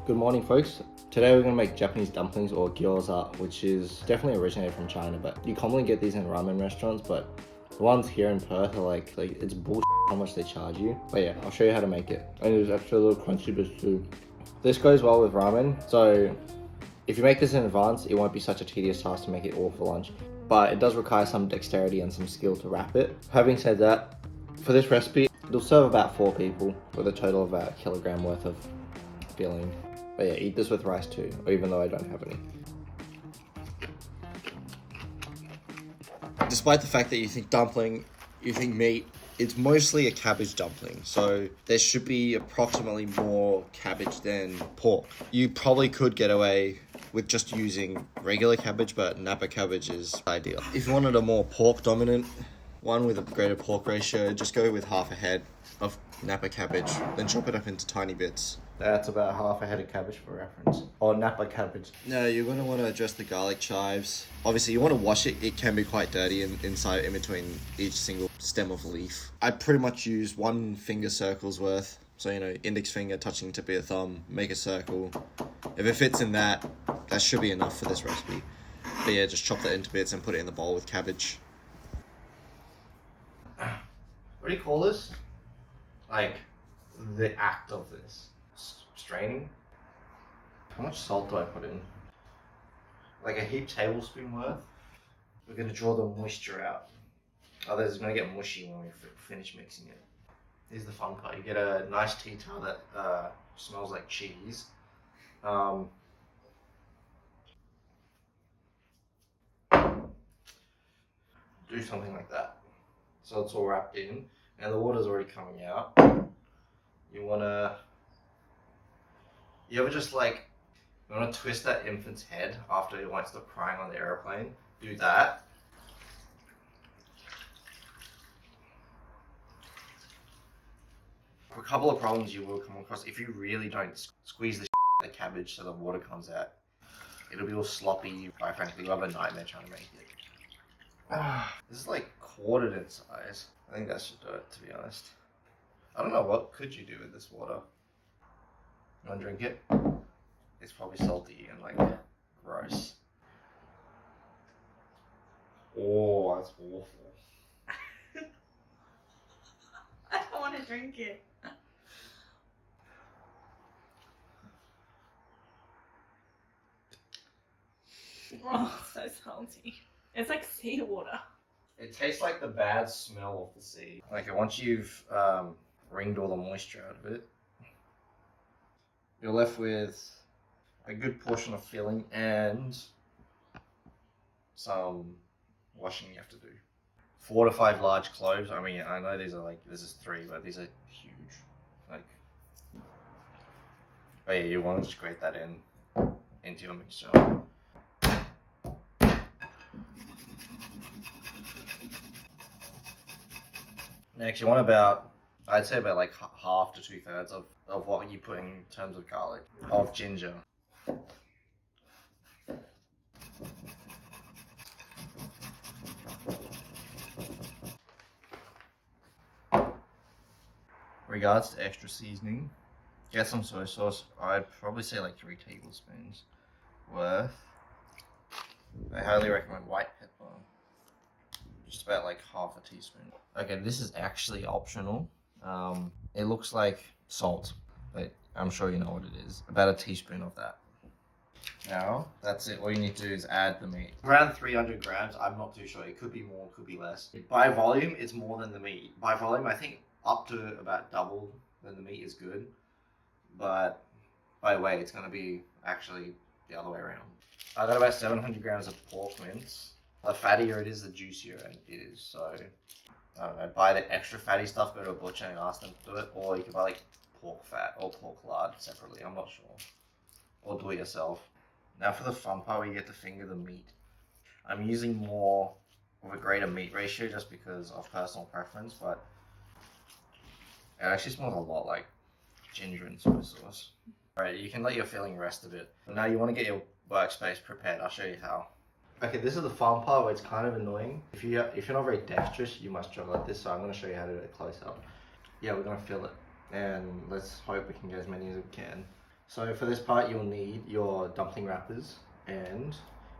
Good morning, folks. Today we're gonna make Japanese dumplings, or gyoza, which is definitely originated from China, but you commonly get these in ramen restaurants, but the ones here in Perth are like it's bullshit how much they charge you. But yeah, I'll show you how to make it. And there's actually a little crunchy bits too. This goes well with ramen, so if you make this in advance, it won't be such a tedious task to make it all for lunch. But it does require some dexterity and some skill to wrap it. Having said that, for this recipe, it'll serve about 4 people with a total of about a kilogram worth of filling. But yeah, eat this with rice too, even though I don't have any. Despite the fact that you think dumpling, you think meat, it's mostly a cabbage dumpling. So there should be approximately more cabbage than pork. You probably could get away with just using regular cabbage, but napa cabbage is ideal. If you wanted a more pork dominant one with a greater pork ratio, just go with half a head of napa cabbage, then chop it up into tiny bits. That's about half a head of cabbage for reference. Or napa cabbage. No, you're going to want to address the garlic chives. Obviously, you want to wash it. It can be quite dirty inside, in between each single stem of leaf. I pretty much use 1 finger circle's worth. So, index finger touching tip of your thumb, make a circle. If it fits in that should be enough for this recipe. But yeah, just chop that into bits and put it in the bowl with cabbage. What do you call this? Like, the act of this. Straining. How much salt do I put in? Like a heaped tablespoon worth. We're going to draw the moisture out. Otherwise it's going to get mushy when we finish mixing it. Here's the fun part. You get a nice tea towel that smells like cheese. Do something like that. So it's all wrapped in and the water's already coming out. You ever just you want to twist that infant's head after it wants to stop crying on the airplane? Do that. A couple of problems you will come across if you really don't squeeze the the cabbage so the water comes out. It'll be all sloppy. Quite frankly, you'll have a nightmare trying to make it. This is like quartered in size. I think that should do it, to be honest. I don't know, what could you do with this water? You want to drink it? It's probably salty and gross. Oh, that's awful. I don't want to drink it. Oh, so salty. It's like seawater. It tastes like the bad smell of the sea. Once you've wringed all the moisture out of it, you're left with a good portion of filling and some washing you have to do. 4 to 5 large cloves. I mean, I know these are this is 3, but these are huge. But yeah, you want to just grate that into your mixture. Next, you want I'd say about half to 2/3 of what you put in terms of garlic, of ginger. Regards to extra seasoning, get some soy sauce. I'd probably say 3 tablespoons worth. I highly recommend white pepper. Just about half a teaspoon. Okay, this is actually optional. It looks like salt, but I'm sure you know what it is. About a teaspoon of that. Now, that's it. All you need to do is add the meat. Around 300 grams, I'm not too sure. It could be more, could be less. By volume, it's more than the meat. By volume, I think up to about double than the meat is good. But by weight, it's going to be actually the other way around. I got about 700 grams of pork mince. The fattier it is, the juicier it is. So, I don't know, buy the extra fatty stuff, go to a butcher and ask them to do it. Or you can buy pork fat or pork lard separately, I'm not sure. Or do it yourself. Now for the fun part where you get to finger the meat. I'm using more of a greater meat ratio just because of personal preference, but it actually smells a lot like ginger and soy sauce. Alright, you can let your filling rest a bit. Now you want to get your workspace prepared. I'll show you how. Okay, this is the fun part where it's kind of annoying. If you're not very dexterous, you might struggle at this, so I'm going to show you how to do it close up. Yeah, we're going to fill it. And let's hope we can get as many as we can. So for this part, you'll need your dumpling wrappers, and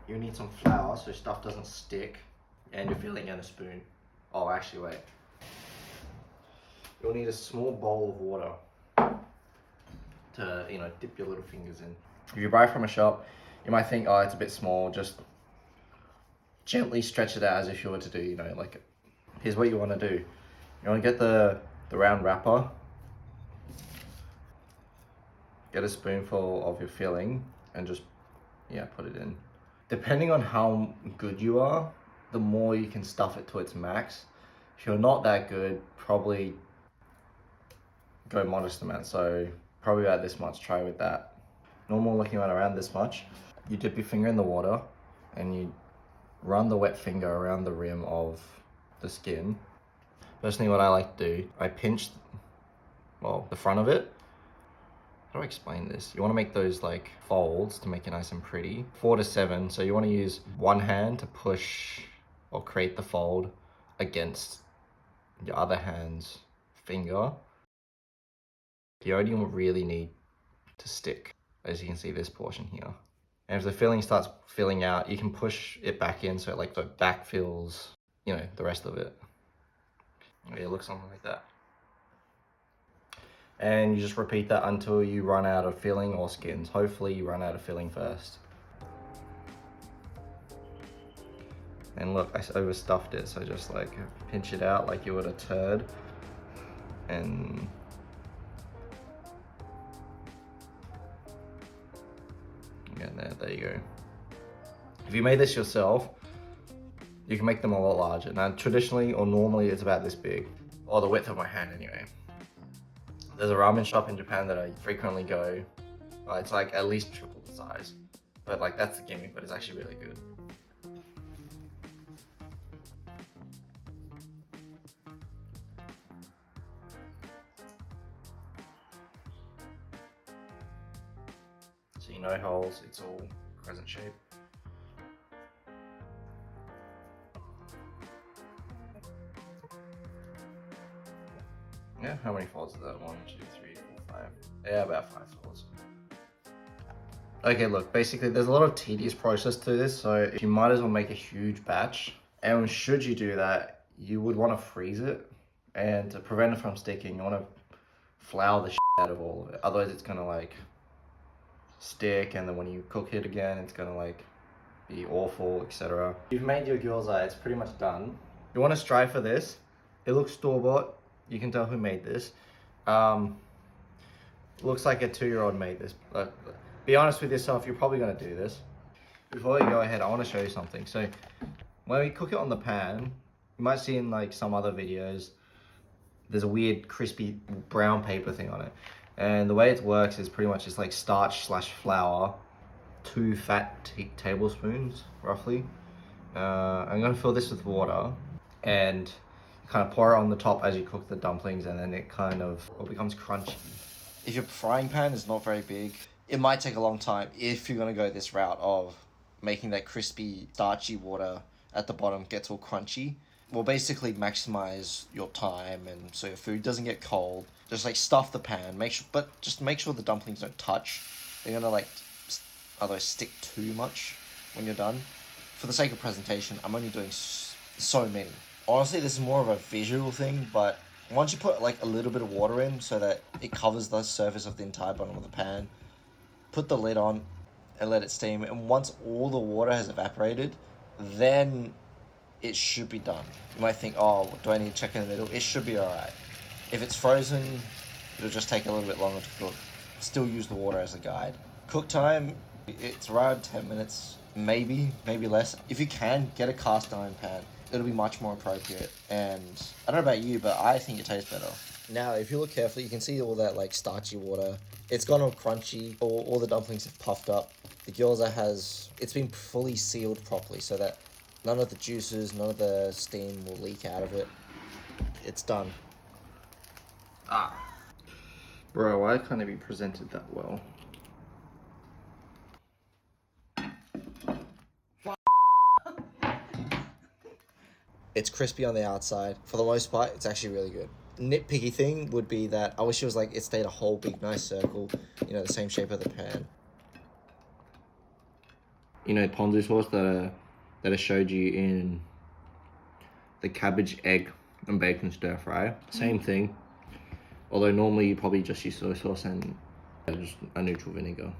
you need some flour so stuff doesn't stick, and your filling and a spoon. Oh, actually, wait. You'll need a small bowl of water to, dip your little fingers in. If you buy from a shop, you might think, oh, it's a bit small. Just gently stretch it out as if you were to do, like, here's what you want to do. You want to get the round wrapper, get a spoonful of your filling, and just, put it in. Depending on how good you are, the more you can stuff it to its max. If you're not that good, probably go modest amount. So probably about this much, try with that. Normal looking at around this much. You dip your finger in the water and you run the wet finger around the rim of the skin. Personally, what I like to do, I pinch, the front of it. How do I explain this? You want to make those like folds to make it nice and pretty. 4 to 7, so you want to use one hand to push or create the fold against your other hand's finger. You only really need to stick, as you can see this portion here. And if the filling starts filling out, you can push it back in so it back fills, the rest of it. Okay, it looks something like that. And you just repeat that until you run out of filling or skins. Hopefully you run out of filling first. And look, I overstuffed it, so just like pinch it out like you would a turd. And there you go. If you made this yourself, you can make them a lot larger. Now traditionally or normally it's about this big, or the width of my hand anyway. There's a ramen shop in Japan that I frequently go. It's like at least triple the size. But like that's the gimmick, but it's actually really good. See, no holes, it's all crescent shape. Yeah, how many folds is that? 1, 2, 3, 4, 5. Yeah, about 5 folds. Okay, look, basically there's a lot of tedious process to this, so you might as well make a huge batch. And should you do that, you would want to freeze it. And to prevent it from sticking, you want to flour the shit out of all of it. Otherwise it's gonna like stick, and then when you cook it again, it's gonna like be awful, etc. You've made your gyoza, it's pretty much done. You want to strive for this. It looks store-bought. You can tell who made this. Looks like a 2-year-old made this. But be honest with yourself, you're probably gonna do this. Before you go ahead, I want to show you something. So when we cook it on the pan, you might see in like some other videos, there's a weird crispy brown paper thing on it. And the way it works is pretty much just like starch / flour, 2 fat tablespoons, roughly. I'm gonna fill this with water and kind of pour it on the top as you cook the dumplings, and then it kind of becomes crunchy. If your frying pan is not very big, it might take a long time if you're gonna go this route of making that crispy, starchy water at the bottom gets all crunchy. Will basically maximize your time, and so your food doesn't get cold. Just like stuff the pan, but just make sure the dumplings don't touch. They're gonna like otherwise stick too much when you're done. For the sake of presentation, I'm only doing so many. Honestly, this is more of a visual thing, but once you put like a little bit of water in so that it covers the surface of the entire bottom of the pan, put the lid on and let it steam. And once all the water has evaporated, then it should be done. You might think, oh, do I need to check in the middle? It should be alright. If it's frozen, it'll just take a little bit longer to cook. Still use the water as a guide. Cook time, it's around 10 minutes, maybe less. If you can, get a cast iron pan. It'll be much more appropriate. And I don't know about you, but I think it tastes better. Now, if you look carefully, you can see all that like starchy water. It's gone all crunchy. All the dumplings have puffed up. The gyoza it's been fully sealed properly so that none of the juices, none of the steam will leak out of it. It's done. Bro, why can't it be presented that well? It's crispy on the outside. For the most part, it's actually really good. nitpicky thing would be that I wish it was like it stayed a whole big nice circle, you know, the same shape of the pan. You know, ponzu sauce that I showed you in the cabbage, egg, and bacon stir fry. Same thing. Although normally you probably just use soy sauce and just a neutral vinegar.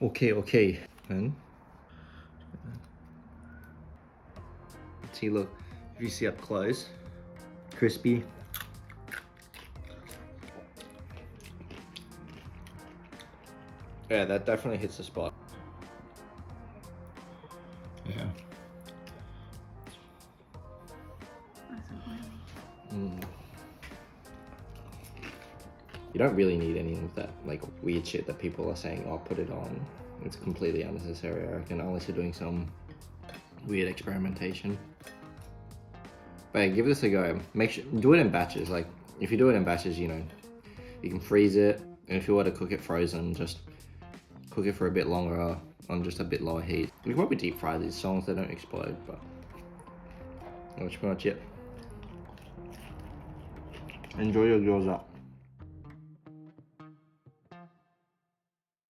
Okay. And see, look, if you see up close, crispy. Yeah, that definitely hits the spot. Yeah. You don't really need any of that like weird shit that people are saying, "Oh, put it on." It's completely unnecessary, I reckon, unless you're doing some weird experimentation. But yeah, give this a go. Make sure do it in batches. Like if you do it in batches, you know, you can freeze it, and if you want to cook it frozen, just cook it for a bit longer on just a bit lower heat. You can probably deep fry these so long as they don't explode, but that's pretty much it. Enjoy your gyoza.